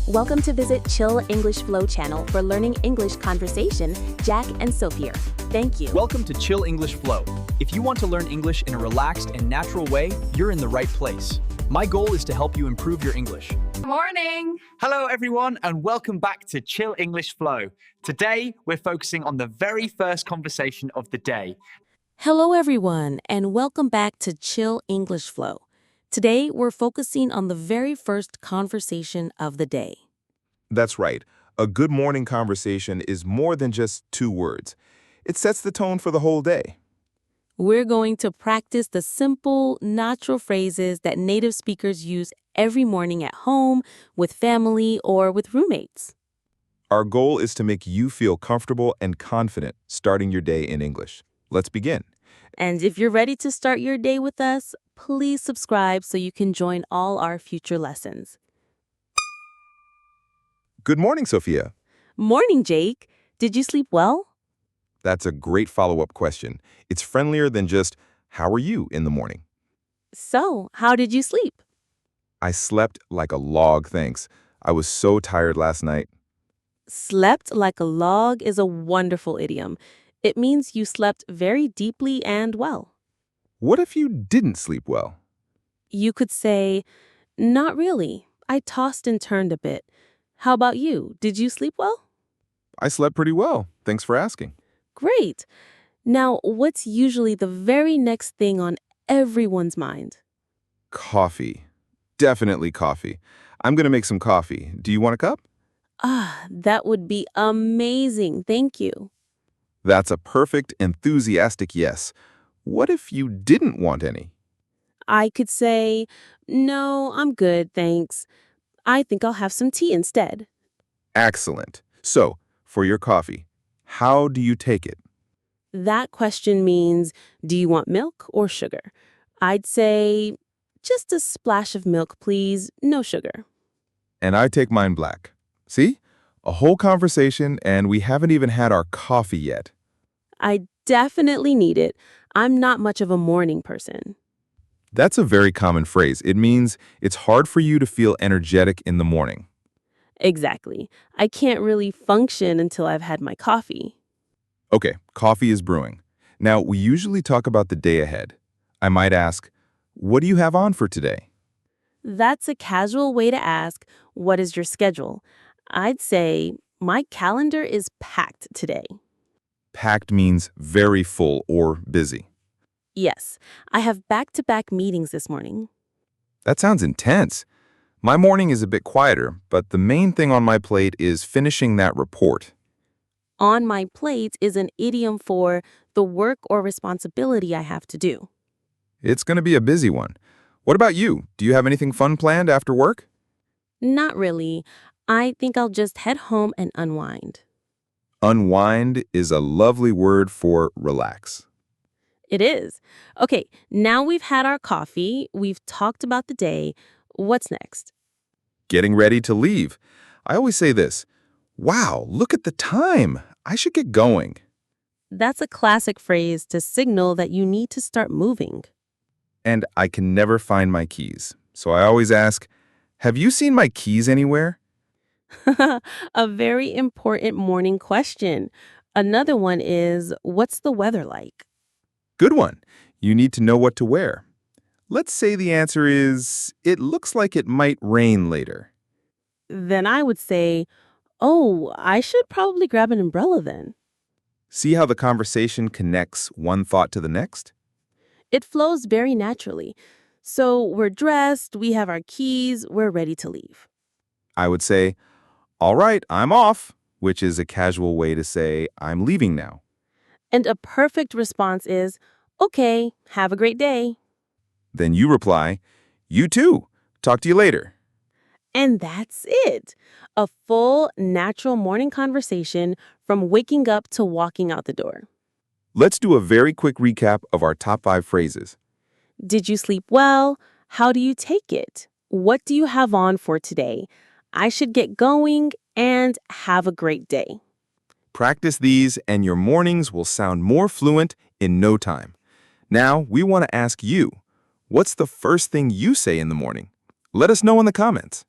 Welcome to visit Chill English Flow channel for learning English conversation. Jack and Sophia. Thank you. Welcome to Chill English Flow. If you want to learn English in a relaxed and natural way, you're in the right place. My goal is to help you improve your English. Morning. Hello, everyone, and welcome back to Chill English Flow. Today, we're focusing on the very first conversation of the day. Hello, everyone, and welcome back to Chill English Flow. Today, we're focusing on the very first conversation of the day. That's right. A good morning conversation is more than just 2 words. It sets the tone for the whole day. We're going to practice the simple, natural phrases that native speakers use every morning at home, with family, or with roommates. Our goal is to make you feel comfortable and confident starting your day in English. Let's begin. And if you're ready to start your day with us, please subscribe so you can join all our future lessons. Good morning, Sophia. Morning, Jake. Did you sleep well? That's a great follow-up question. It's friendlier than just, how are you in the morning? So, how did you sleep? I slept like a log, thanks. I was so tired last night. Slept like a log is a wonderful idiom. It means you slept very deeply and well. What if you didn't sleep well? You could say, not really. I tossed and turned a bit. How about you? Did you sleep well? I slept pretty well. Thanks for asking. Great. Now, what's usually the very next thing on everyone's mind? Coffee. Definitely coffee. I'm going to make some coffee. Do you want a cup? That would be amazing. Thank you. That's a perfect, enthusiastic yes. What if you didn't want any? I could say, no, I'm good, thanks. I think I'll have some tea instead. Excellent. So, for your coffee, how do you take it? That question means, do you want milk or sugar? I'd say, just a splash of milk, please, no sugar. And I take mine black. See? A whole conversation, and we haven't even had our coffee yet. I definitely need it. I'm not much of a morning person. That's a very common phrase. It means it's hard for you to feel energetic in the morning. Exactly. I can't really function until I've had my coffee. Okay, coffee is brewing. Now, we usually talk about the day ahead. I might ask, what do you have on for today? That's a casual way to ask, what is your schedule? I'd say, my calendar is packed today. Packed means very full or busy. Yes, I have back-to-back meetings this morning. That sounds intense. My morning is a bit quieter, but the main thing on my plate is finishing that report. On my plate is an idiom for the work or responsibility I have to do. It's going to be a busy one. What about you? Do you have anything fun planned after work? Not really. I think I'll just head home and unwind. Unwind is a lovely word for relax. It is. Okay, now we've had our coffee, we've talked about the day. What's next? Getting ready to leave. I always say this, wow, look at the time. I should get going. That's a classic phrase to signal that you need to start moving. And I can never find my keys. So I always ask, have you seen my keys anywhere? A very important morning question. Another one is, what's the weather like? Good one. You need to know what to wear. Let's say the answer is, it looks like it might rain later. Then I would say, oh, I should probably grab an umbrella then. See how the conversation connects one thought to the next? It flows very naturally. So we're dressed, we have our keys, we're ready to leave. I would say, all right, I'm off, which is a casual way to say, I'm leaving now. And a perfect response is, okay, have a great day. Then you reply, you too. Talk to you later. And that's it. A full, natural morning conversation from waking up to walking out the door. Let's do a very quick recap of our top 5 phrases. Did you sleep well? How do you take it? What do you have on for today? I should get going, and have a great day. Practice these and your mornings will sound more fluent in no time. Now, we want to ask you, what's the first thing you say in the morning? Let us know in the comments.